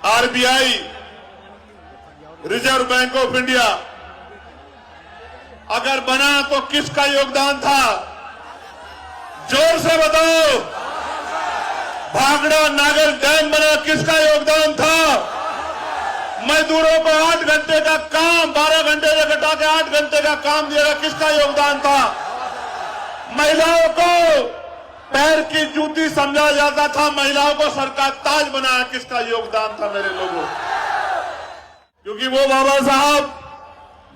RBI, reserve bank of India अगर बना तो किसका योगदान था? जोर से बताओ। भाखड़ा नागल डैम बना, किसका योगदान था? मजदूरों को 8 घंटे का काम 12 घंटे से घटा के 8 घंटे का काम दिया, किसका योगदान था? महिलाओं को पैर की जूती समझा जाता था, महिलाओं को सर का ताज बनाया, किसका योगदान था मेरे लोगों? क्योंकि वो बाबा साहब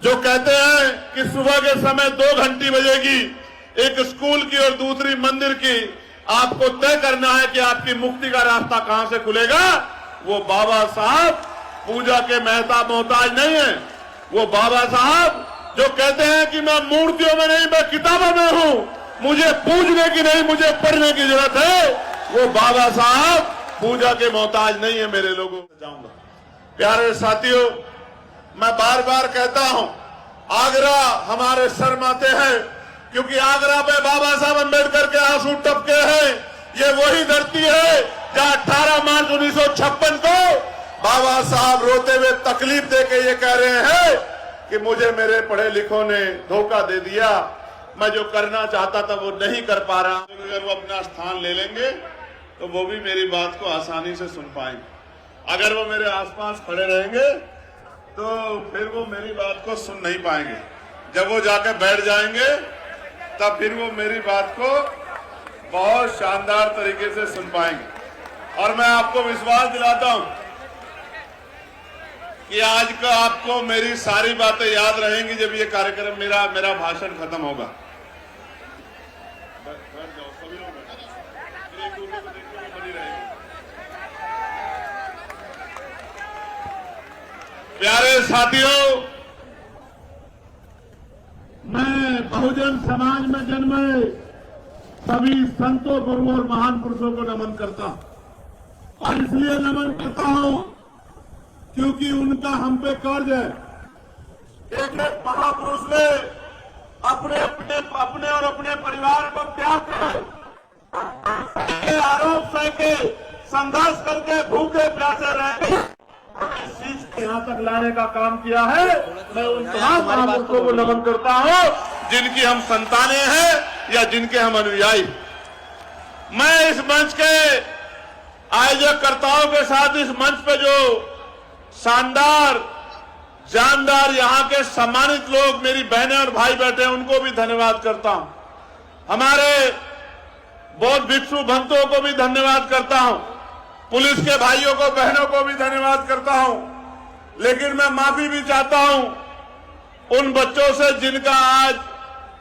जो कहते हैं कि सुबह के समय 2 घंटी बजेगी, एक स्कूल की और दूसरी मंदिर की, आपको तय करना है कि आपकी मुक्ति का रास्ता कहां से खुलेगा। वो बाबा साहब पूजा के मेहताब मोहताज नहीं है। वो बाबा साहब जो कहते हैं कि मैं मूर्तियों में नहीं, मैं किताबों में हूं, मुझे पूजने की नहीं, मुझे पढ़ने की जरूरत है। वो बाबा साहब पूजा के मोहताज नहीं है मेरे लोगों। जाऊंगा प्यारे साथियों, मैं बार बार कहता हूं, आगरा हमारे सर माथे है, क्योंकि आगरा पे बाबा साहब अम्बेडकर के आंसू टपके हैं। ये वही धरती है जहां 18 मार्च 1956 को बाबा साहब रोते हुए तकलीफ देके ये कह रहे हैं कि मुझे मेरे पढ़े लिखों ने धोखा दे दिया, मैं जो करना चाहता था वो नहीं कर पा रहा। अगर वो अपना स्थान ले लेंगे तो वो भी मेरी बात को आसानी से सुन पाएंगे। अगर वो मेरे आसपास खड़े रहेंगे तो फिर वो मेरी बात को सुन नहीं पाएंगे। जब वो जाकर बैठ जाएंगे तब फिर वो मेरी बात को बहुत शानदार तरीके से सुन पाएंगे। और मैं आपको विश्वास दिलाता हूं कि आज का आपको मेरी सारी बातें याद रहेंगी जब ये कार्यक्रम मेरा भाषण खत्म होगा। प्यारे साथियों, मैं बहुजन समाज में जन्मे सभी संतों, गुरुओं और महान पुरुषों को नमन करता हूं। और इसलिए नमन करता हूं क्योंकि उनका हम पे कर्ज है। एक महापुरुष ने अपने और अपने परिवार को त्याग कर आरोप सह के संघर्ष करके भूखे प्यासे रह इस चीज को यहां तक लाने का काम किया है। मैं उन तमाम महापुरुषों को नमन करता हूं जिनकी हम संतानें हैं या जिनके हम अनुयायी। मैं इस मंच के आयोजककर्ताओं के साथ इस मंच पे जो शानदार जानदार यहाँ के सम्मानित लोग, मेरी बहनें और भाई बैठे हैं, उनको भी धन्यवाद करता हूं। हमारे बौद्ध भिक्षु भक्तों को भी धन्यवाद करता हूं। पुलिस के भाइयों को, बहनों को भी धन्यवाद करता हूं। लेकिन मैं माफी भी चाहता हूं उन बच्चों से जिनका आज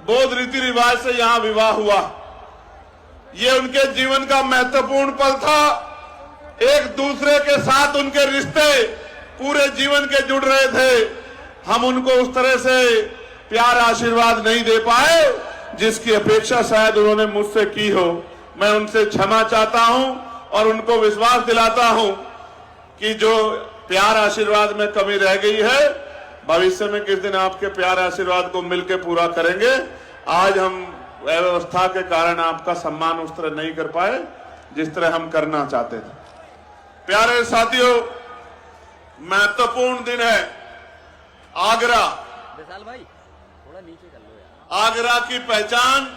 बौद्ध रीति रिवाज से यहां विवाह हुआ। ये उनके जीवन का महत्वपूर्ण पल था। एक दूसरे के साथ उनके रिश्ते पूरे जीवन के जुड़ रहे थे। हम उनको उस तरह से प्यार आशीर्वाद नहीं दे पाए जिसकी अपेक्षा शायद उन्होंने मुझसे की हो। मैं उनसे क्षमा चाहता हूं और उनको विश्वास दिलाता हूं कि जो प्यार आशीर्वाद में कमी रह गई है, भविष्य में किस दिन आपके प्यार आशीर्वाद को मिलकर पूरा करेंगे। आज हम व्यवस्था के कारण आपका सम्मान उस तरह नहीं कर पाए जिस तरह हम करना चाहते थे। प्यारे साथियों, महत्वपूर्ण दिन है। आगरा, भाई थोड़ा नीचे कर लो यार। आगरा की पहचान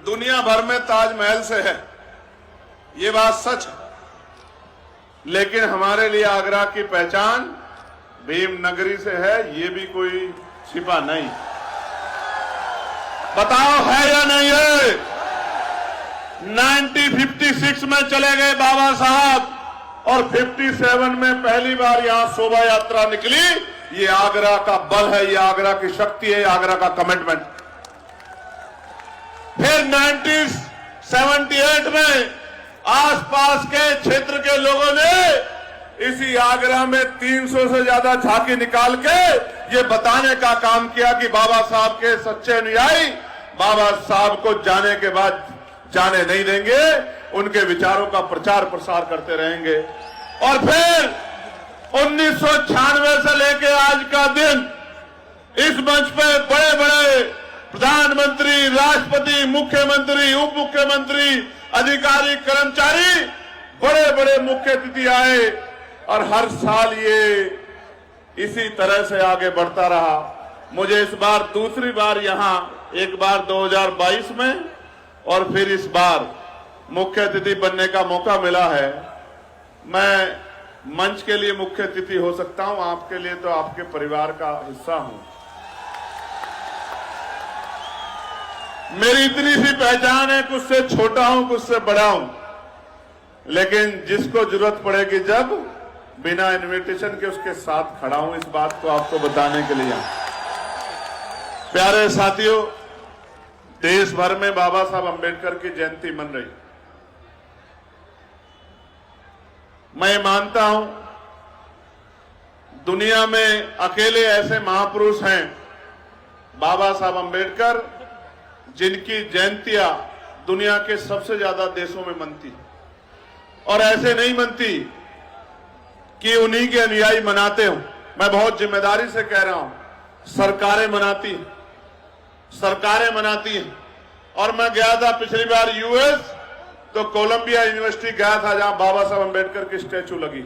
दुनिया भर में ताजमहल से है, ये बात सच है। लेकिन हमारे लिए आगरा की पहचान भीम नगरी से है, ये भी कोई छिपा नहीं। बताओ है या नहीं है? 1956 में चले गए बाबा साहब और 57 में पहली बार यहां शोभा यात्रा निकली। ये आगरा का बल है, ये आगरा की शक्ति है, आगरा का कमिटमेंट। फिर 1978 में आसपास के क्षेत्र के लोगों ने इसी आगरा में 300 से ज्यादा झांकी निकाल के ये बताने का काम किया कि बाबा साहब के सच्चे अनुयायी बाबा साहब को जाने के बाद जाने नहीं देंगे, उनके विचारों का प्रचार प्रसार करते रहेंगे। और फिर 1996 से लेके आज का दिन इस मंच पे बड़े बड़े प्रधानमंत्री, राष्ट्रपति, मुख्यमंत्री, उप मुख्यमंत्री, अधिकारी, कर्मचारी, बड़े बड़े मुख्य अतिथि आए और हर साल ये इसी तरह से आगे बढ़ता रहा। मुझे इस बार दूसरी बार यहां, एक बार 2022 में और फिर इस बार मुख्य अतिथि बनने का मौका मिला है। मैं मंच के लिए मुख्य अतिथि हो सकता हूं, आपके लिए तो आपके परिवार का हिस्सा हूं। मेरी इतनी सी पहचान है, कुछ से छोटा हूं, कुछ से बड़ा हूं, लेकिन जिसको जरूरत पड़ेगी जब बिना इनविटेशन के उसके साथ खड़ा हूं, इस बात को आपको बताने के लिए। प्यारे साथियों, देश भर में बाबा साहब अंबेडकर की जयंती मन रही। मैं मानता हूं दुनिया में अकेले ऐसे महापुरुष हैं बाबा साहब अंबेडकर, जिनकी जयंतियां दुनिया के सबसे ज्यादा देशों में मनती, और ऐसे नहीं मनती कि उन्हीं के अनुयायी मनाते हो। मैं बहुत जिम्मेदारी से कह रहा हूं, सरकारें मनाती हैं। और मैं गया था पिछली बार यूएस, तो कोलंबिया यूनिवर्सिटी गया था, जहां बाबा साहब अंबेडकर की स्टैचू लगी,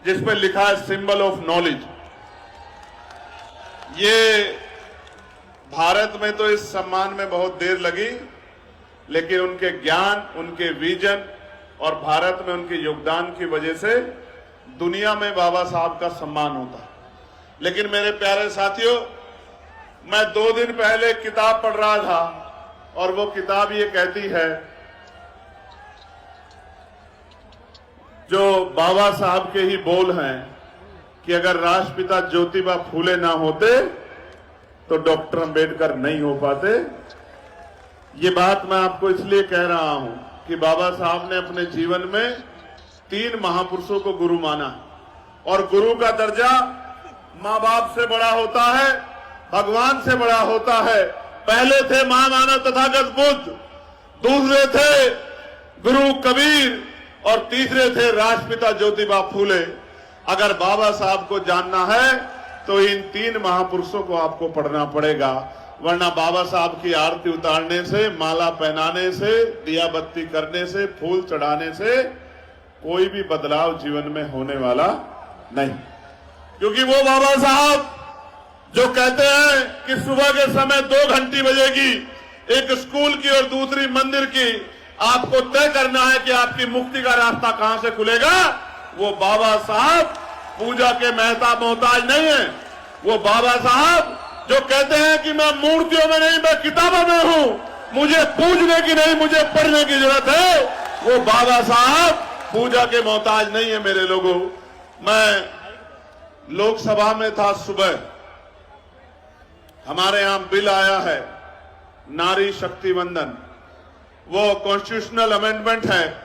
जिसमें लिखा है सिंबल ऑफ नॉलेज। ये भारत में तो इस सम्मान में बहुत देर लगी, लेकिन उनके ज्ञान, उनके विजन और भारत में उनके योगदान की वजह से दुनिया में बाबा साहब का सम्मान होता। लेकिन मेरे प्यारे साथियों, मैं 2 दिन पहले एक किताब पढ़ रहा था, और वो किताब ये कहती है, जो बाबा साहब के ही बोल हैं, कि अगर राष्ट्रपिता ज्योतिबा फूले ना होते तो डॉक्टर अंबेडकर नहीं हो पाते। ये बात मैं आपको इसलिए कह रहा हूं कि बाबा साहब ने अपने जीवन में 3 महापुरुषों को गुरु माना, और गुरु का दर्जा मां बाप से बड़ा होता है, भगवान से बड़ा होता है। पहले थे महामानव तथागत बुद्ध, दूसरे थे गुरु कबीर, और तीसरे थे राष्ट्रपिता ज्योतिबा फूले। अगर बाबा साहब को जानना है तो इन 3 महापुरुषों को आपको पढ़ना पड़ेगा, वरना बाबा साहब की आरती उतारने से, माला पहनाने से, दिया बत्ती करने से, फूल चढ़ाने से कोई भी बदलाव जीवन में होने वाला नहीं। क्योंकि वो बाबा साहब जो कहते हैं कि सुबह के समय 2 घंटी बजेगी, एक स्कूल की और दूसरी मंदिर की, आपको तय करना है कि आपकी मुक्ति का रास्ता कहां से खुलेगा। वो बाबा साहब पूजा के मेहता मोहताज नहीं है। वो बाबा साहब जो कहते हैं कि मैं मूर्तियों में नहीं, मैं किताबों में हूं, मुझे पूजने की नहीं, मुझे पढ़ने की जरूरत है। वो बाबा साहब पूजा के मोहताज नहीं है। मेरे लोगों, मैं लोकसभा में था सुबह, हमारे यहां बिल आया है नारी शक्ति वंदन, वो कॉन्स्टिट्यूशनल अमेंडमेंट है,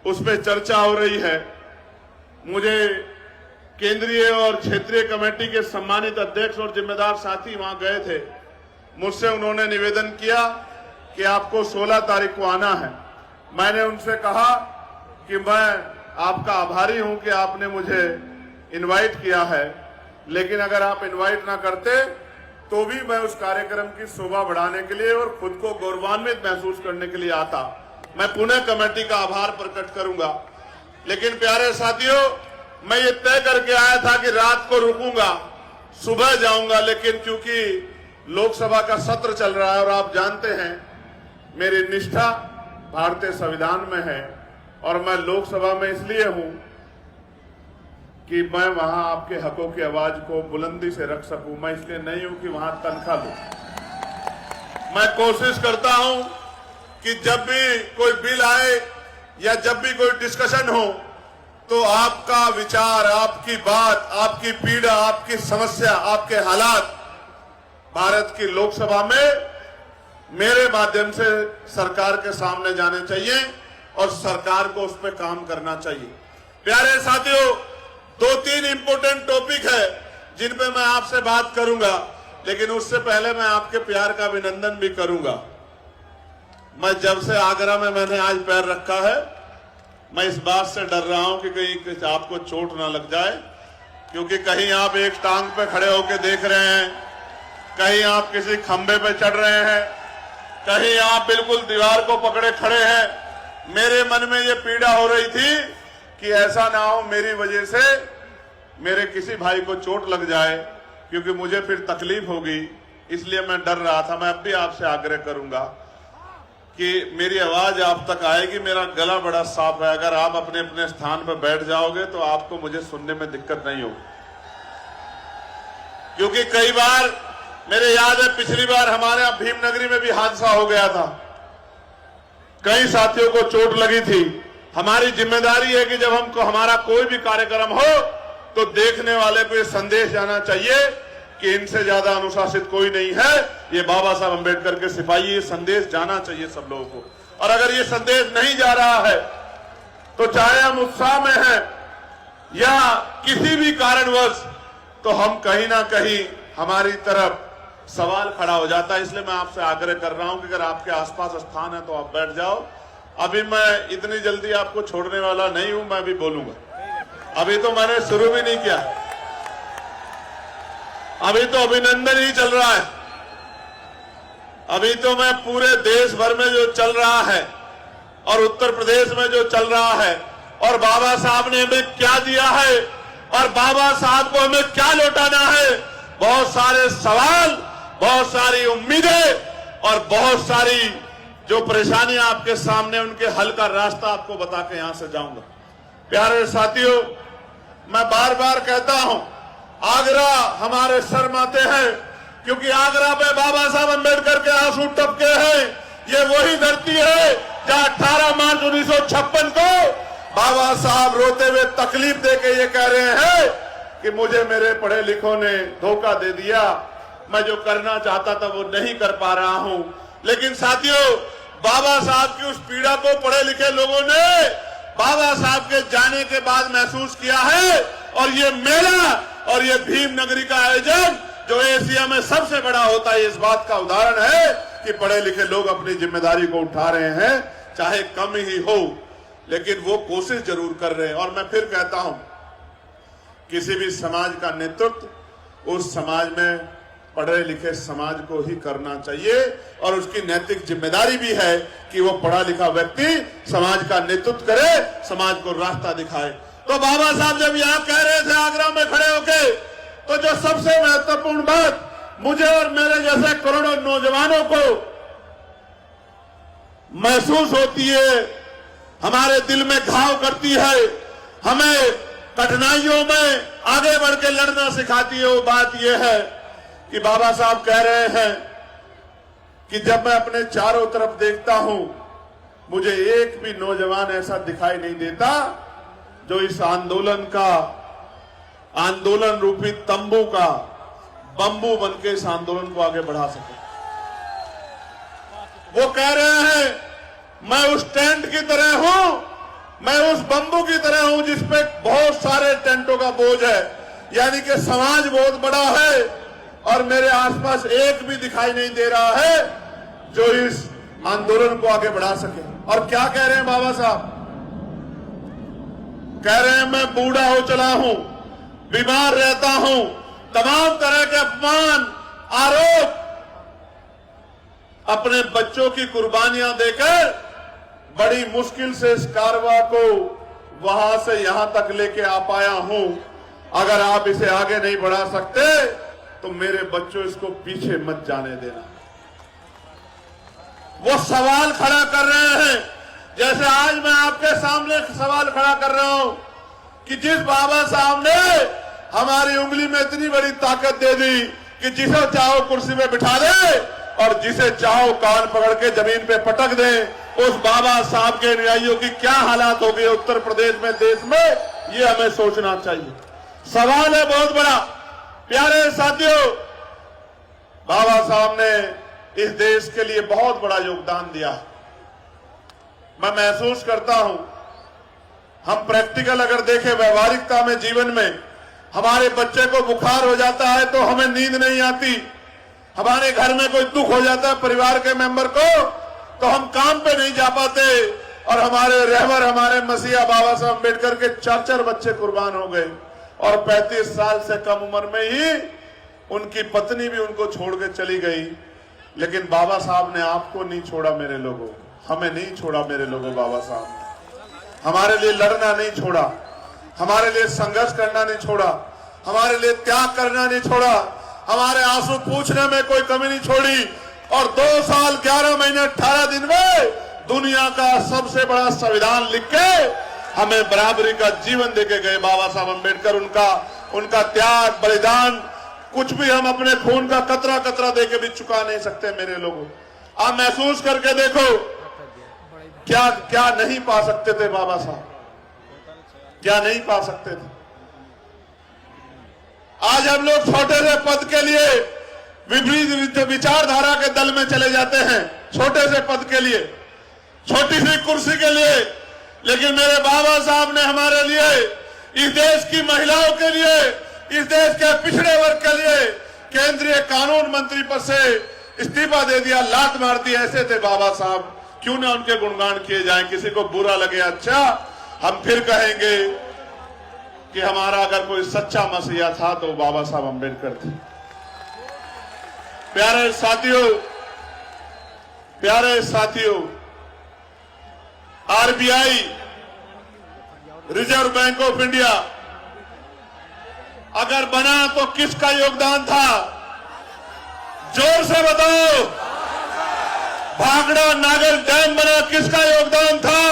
उस पर चर्चा हो रही है। मुझे केंद्रीय और क्षेत्रीय कमेटी के सम्मानित अध्यक्ष और जिम्मेदार साथी वहां गए थे, मुझसे उन्होंने निवेदन किया कि आपको 16 तारीख को आना है। मैंने उनसे कहा कि मैं आपका आभारी हूं कि आपने मुझे इनवाइट किया है, लेकिन अगर आप इनवाइट ना करते तो भी मैं उस कार्यक्रम की शोभा बढ़ाने के लिए और खुद को गौरवान्वित महसूस करने के लिए आता। मैं पुनः कमेटी का आभार प्रकट करूंगा। लेकिन प्यारे साथियों, मैं ये तय करके आया था कि रात को रुकूंगा, सुबह जाऊंगा, लेकिन क्योंकि लोकसभा का सत्र चल रहा है और आप जानते हैं मेरी निष्ठा भारतीय संविधान में है, और मैं लोकसभा में इसलिए हूं कि मैं वहां आपके हकों की आवाज को बुलंदी से रख सकूं। मैं इसलिए नहीं हूं कि वहां तनख्वाह लूं। मैं कोशिश करता हूं कि जब भी कोई बिल आए या जब भी कोई डिस्कशन हो, तो आपका विचार, आपकी बात, आपकी पीड़ा, आपकी समस्या, आपके हालात भारत की लोकसभा में मेरे माध्यम से सरकार के सामने जाने चाहिए और सरकार को उस पर काम करना चाहिए। प्यारे साथियों, 2-3 इंपोर्टेंट टॉपिक है जिन पे मैं आपसे बात करूंगा, लेकिन उससे पहले मैं आपके प्यार का अभिनंदन भी करूंगा। मैं जब से आगरा में मैंने आज पैर रखा है, मैं इस बात से डर रहा हूं कि कहीं आपको चोट ना लग जाए, क्योंकि कहीं आप एक टांग पे खड़े होकर देख रहे हैं, कहीं आप किसी खंबे पे चढ़ रहे हैं, कहीं आप बिल्कुल दीवार को पकड़े खड़े हैं। मेरे मन में ये पीड़ा हो रही थी कि ऐसा ना हो मेरी वजह से मेरे किसी भाई को चोट लग जाए, क्योंकि मुझे फिर तकलीफ होगी, इसलिए मैं डर रहा था। मैं अब भी आपसे आग्रह करूंगा कि मेरी आवाज आप तक आएगी। मेरा गला बड़ा साफ है, अगर आप अपने अपने स्थान पर बैठ जाओगे तो आपको मुझे सुनने में दिक्कत नहीं होगी। क्योंकि कई बार मेरे याद है पिछली बार हमारे यहां भीमनगरी में भी हादसा हो गया था, कई साथियों को चोट लगी थी। हमारी जिम्मेदारी है कि जब हमको हमारा कोई भी कार्यक्रम हो तो देखने वाले को ये संदेश जाना चाहिए कि इनसे ज्यादा अनुशासित कोई नहीं है, ये बाबा साहब अंबेडकर के सिपाही। ये संदेश जाना चाहिए सब लोगों को। और अगर ये संदेश नहीं जा रहा है तो चाहे हम उत्साह में हैं या किसी भी कारणवश, तो हम कहीं ना कहीं हमारी तरफ सवाल खड़ा हो जाता है। इसलिए मैं आपसे आग्रह कर रहा हूं कि अगर आपके आसपास स्थान है तो आप बैठ जाओ। अभी मैं इतनी जल्दी आपको छोड़ने वाला नहीं हूं, मैं भी बोलूंगा। अभी तो मैंने शुरू भी नहीं किया, अभी तो अभिनंदन ही चल रहा है। अभी तो मैं पूरे देश भर में जो चल रहा है और उत्तर प्रदेश में जो चल रहा है और बाबा साहब ने हमें क्या दिया है और बाबा साहब को हमें क्या लौटाना है, बहुत सारे सवाल, बहुत सारी उम्मीदें और बहुत सारी जो परेशानियां आपके सामने, उनके हल का रास्ता आपको बता के यहां से जाऊंगा। प्यारे साथियों, मैं बार बार कहता हूं, आगरा हमारे सर माते हैं, क्योंकि आगरा पे बाबा साहब अंबेडकर के आंसू टपके हैं। ये वही धरती है जहां 18 मार्च 1956 को बाबा साहब रोते हुए तकलीफ देके ये कह रहे हैं कि मुझे मेरे पढ़े लिखों ने धोखा दे दिया, मैं जो करना चाहता था वो नहीं कर पा रहा हूं। लेकिन साथियों, बाबा साहब की उस पीड़ा को पढ़े लिखे लोगों ने बाबा साहब के जाने के बाद महसूस किया है। और ये मेला और ये भीमनगरी का आयोजन जो एशिया में सबसे बड़ा होता है, इस बात का उदाहरण है कि पढ़े लिखे लोग अपनी जिम्मेदारी को उठा रहे हैं, चाहे कम ही हो, लेकिन वो कोशिश जरूर कर रहे हैं। और मैं फिर कहता हूं, किसी भी समाज का नेतृत्व उस समाज में पढ़े लिखे समाज को ही करना चाहिए और उसकी नैतिक जिम्मेदारी भी है कि वो पढ़ा लिखा व्यक्ति समाज का नेतृत्व करे, समाज को रास्ता दिखाए। तो बाबा साहब जब यहां कह रहे थे आगरा में खड़े होके, तो जो सबसे महत्वपूर्ण बात मुझे और मेरे जैसे करोड़ों नौजवानों को महसूस होती है, हमारे दिल में घाव करती है, हमें कठिनाइयों में आगे बढ़ के लड़ना सिखाती है, वो बात यह है कि बाबा साहब कह रहे हैं कि जब मैं अपने चारों तरफ देखता हूं, मुझे एक भी नौजवान ऐसा दिखाई नहीं देता जो इस आंदोलन रूपी तंबू का बंबू बनके इस आंदोलन को आगे बढ़ा सके। वो कह रहे हैं मैं उस टेंट की तरह हूं, मैं उस बंबू की तरह हूं जिसपे बहुत सारे टेंटों का बोझ है, यानी कि समाज बहुत बड़ा है और मेरे आसपास एक भी दिखाई नहीं दे रहा है जो इस आंदोलन को आगे बढ़ा सके। और क्या कह रहे हैं बाबा साहब? कह रहे हैं मैं बूढ़ा हो चला हूं, बीमार रहता हूं, तमाम तरह के अपमान, आरोप, अपने बच्चों की कुर्बानियां देकर बड़ी मुश्किल से इस कारवां को वहां से यहां तक लेके आ पाया हूं। अगर आप इसे आगे नहीं बढ़ा सकते तो मेरे बच्चों इसको पीछे मत जाने देना। वो सवाल खड़ा कर रहे हैं, जैसे आज मैं आपके सामने सवाल खड़ा कर रहा हूं कि जिस बाबा साहब ने हमारी उंगली में इतनी बड़ी ताकत दे दी कि जिसे चाहो कुर्सी में बिठा दे और जिसे चाहो कान पकड़ के जमीन पे पटक दे, उस बाबा साहब के अनुयायियों की क्या हालात हो गई उत्तर प्रदेश में, देश में, ये हमें सोचना चाहिए। सवाल है बहुत बड़ा। प्यारे साथियों, बाबा साहब ने इस देश के लिए बहुत बड़ा योगदान दिया। मैं महसूस करता हूं, हम प्रैक्टिकल अगर देखें व्यवहारिकता में, जीवन में, हमारे बच्चे को बुखार हो जाता है तो हमें नींद नहीं आती, हमारे घर में कोई दुख हो जाता है परिवार के मेंबर को तो हम काम पे नहीं जा पाते। और हमारे रहबर, हमारे मसीहा बाबा साहब अम्बेडकर के 4 बच्चे कुर्बान हो गए और 35 साल से कम उम्र में ही उनकी पत्नी भी उनको छोड़ के चली गई। लेकिन बाबा साहब ने आपको नहीं छोड़ा मेरे लोगों, हमें नहीं छोड़ा मेरे लोगों। बाबा साहब ने हमारे लिए लड़ना नहीं छोड़ा, हमारे लिए संघर्ष करना नहीं छोड़ा, हमारे लिए त्याग करना नहीं छोड़ा, हमारे आंसू पूछने में कोई कमी नहीं छोड़ी। और 2 साल 11 महीने 18 दिन में दुनिया का सबसे बड़ा संविधान लिख के हमें बराबरी का जीवन देके गए बाबा साहब अम्बेडकर। उनका त्याग बलिदान कुछ भी हम अपने खून का कतरा कतरा देके भी चुका नहीं सकते मेरे लोगों। आप महसूस करके देखो क्या क्या नहीं पा सकते थे बाबा साहब, क्या नहीं पा सकते थे। आज हम लोग छोटे से पद के लिए विपरीत विचारधारा के दल में चले जाते हैं, छोटे से पद के लिए, छोटी सी कुर्सी के लिए। लेकिन मेरे बाबा साहब ने हमारे लिए, इस देश की महिलाओं के लिए, इस देश के पिछड़े वर्ग के लिए केंद्रीय कानून मंत्री पद से इस्तीफा दे दिया, लात मार दी। ऐसे थे बाबा साहब, क्यों ना उनके गुणगान किए जाएं। किसी को बुरा लगे अच्छा, हम फिर कहेंगे कि हमारा अगर कोई सच्चा मसीहा था तो बाबा साहब अम्बेडकर थे। प्यारे साथियों, RBI, reserve bank of India अगर बना तो किसका योगदान था? जोर से बताओ। भाखड़ा नागल डैम बना, किसका योगदान था?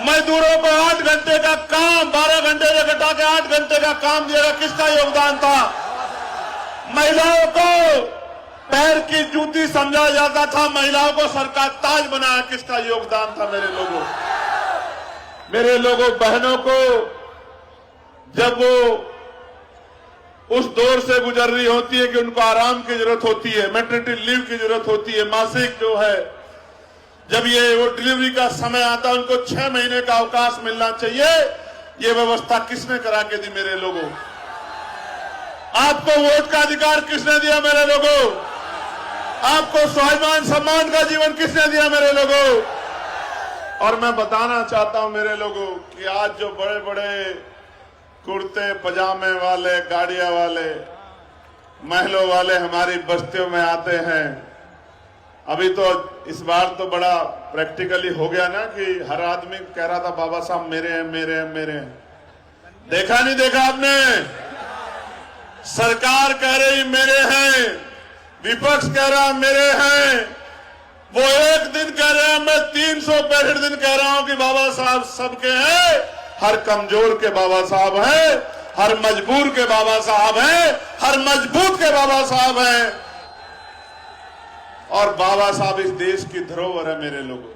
मजदूरों को 8 घंटे का काम 12 घंटे से घटा के 8 घंटे का काम दिया, किसका योगदान था? महिलाओं को पैर की जूती समझा जाता था, महिलाओं को सर का ताज बनाया, किसका योगदान था? मेरे लोगों बहनों को जब वो उस दौर से गुजर रही होती है कि उनको आराम की जरूरत होती है, मैटरनिटी लीव की जरूरत होती है, मासिक जो है, जब वो डिलीवरी का समय आता है, उनको 6 महीने का अवकाश मिलना चाहिए। ये व्यवस्था किसने करा के दी मेरे लोगों? आपको वोट का अधिकार किसने दिया मेरे लोगों? आपको स्वाभिमान सम्मान का जीवन किसने दिया मेरे लोगों? और मैं बताना चाहता हूं मेरे लोगों कि आज जो बड़े बड़े कुर्ते पजामे वाले, गाड़ियां वाले, महलों वाले हमारी बस्तियों में आते हैं, अभी तो इस बार तो बड़ा प्रैक्टिकली हो गया ना कि हर आदमी कह रहा था बाबा साहब मेरे हैं, मेरे हैं, मेरे हैं। देखा नहीं देखा आपने? सरकार कह रही मेरे हैं, विपक्ष कह रहा मेरे हैं, वो एक दिन कह रहे हैं, मैं 365 दिन कह रहा हूं कि बाबा साहब सबके हैं। हर कमजोर के बाबा साहब हैं, हर मजबूर के बाबा साहब हैं, हर मजबूत के बाबा साहब हैं। और बाबा साहब इस देश की धरोहर है मेरे लोगों।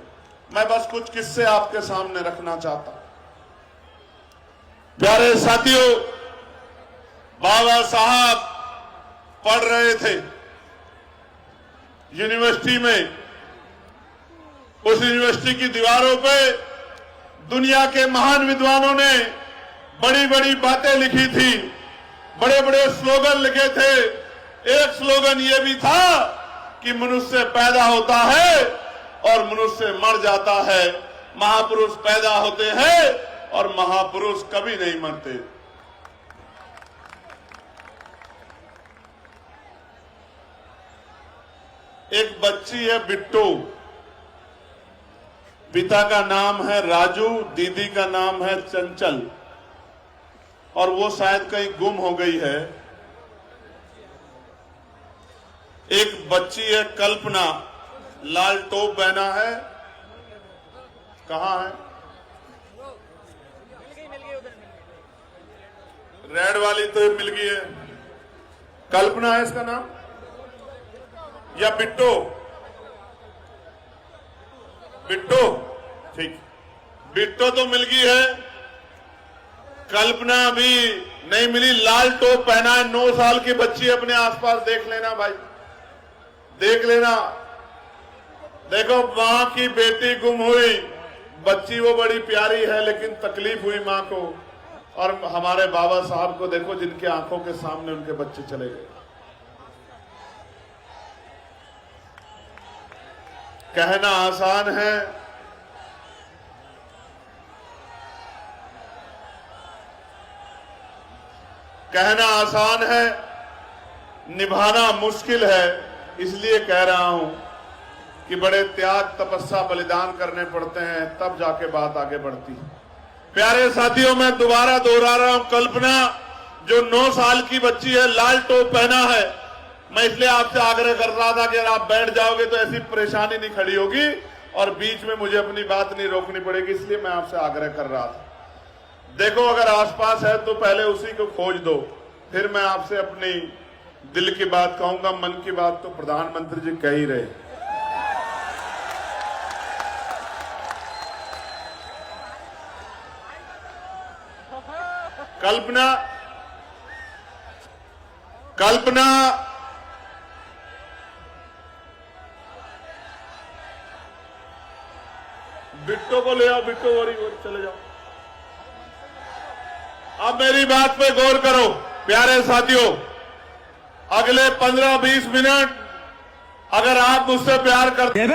मैं बस कुछ किस्से आपके सामने रखना चाहता हूं। प्यारे साथियों, बाबा साहब पढ़ रहे थे यूनिवर्सिटी में। उस यूनिवर्सिटी की दीवारों पे दुनिया के महान विद्वानों ने बड़ी बड़ी बातें लिखी थी, बड़े बड़े स्लोगन लिखे थे। एक स्लोगन ये भी था कि मनुष्य पैदा होता है और मनुष्य मर जाता है, महापुरुष पैदा होते हैं और महापुरुष कभी नहीं मरते। एक बच्ची है बिट्टू, पिता का नाम है राजू, दीदी का नाम है चंचल, और वो शायद कहीं गुम हो गई है। एक बच्ची है कल्पना, लाल टोप पहना है, कहां है? रेड वाली तो मिल गई है। कल्पना है इसका नाम या बिट्टो? बिट्टो, ठीक, बिट्टो तो मिल गई है, कल्पना अभी नहीं मिली। लाल टोप पहना है, 9 साल की बच्ची। अपने आसपास देख लेना भाई, देख लेना। देखो, मां की बेटी गुम हुई, बच्ची वो बड़ी प्यारी है, लेकिन तकलीफ हुई मां को। और हमारे बाबा साहब को देखो, जिनके आंखों के सामने उनके बच्चे चले गए। कहना आसान है, कहना आसान है, निभाना मुश्किल है। इसलिए कह रहा हूं कि बड़े त्याग, तपस्या, बलिदान करने पड़ते हैं, तब जाके बात आगे बढ़ती है। प्यारे साथियों, मैं दोबारा दोहरा रहा हूं, कल्पना जो 9 साल की बच्ची है, लाल टोप पहना है, मैं इसलिए आपसे आग्रह कर रहा था कि अगर आप बैठ जाओगे तो ऐसी परेशानी नहीं खड़ी होगी और बीच में मुझे अपनी बात नहीं रोकनी पड़ेगी, इसलिए मैं आपसे आग्रह कर रहा था। देखो, अगर आसपास है तो पहले उसी को खोज दो, फिर मैं आपसे अपनी दिल की बात कहूंगा। मन की बात तो प्रधानमंत्री जी कह ही रहे। कल्पना बिट्टो को ले आओ, बिट्टो वरी चले जाओ। अब मेरी बात पे गौर करो प्यारे साथियों, अगले 15-20 मिनट अगर आप मुझसे प्यार करते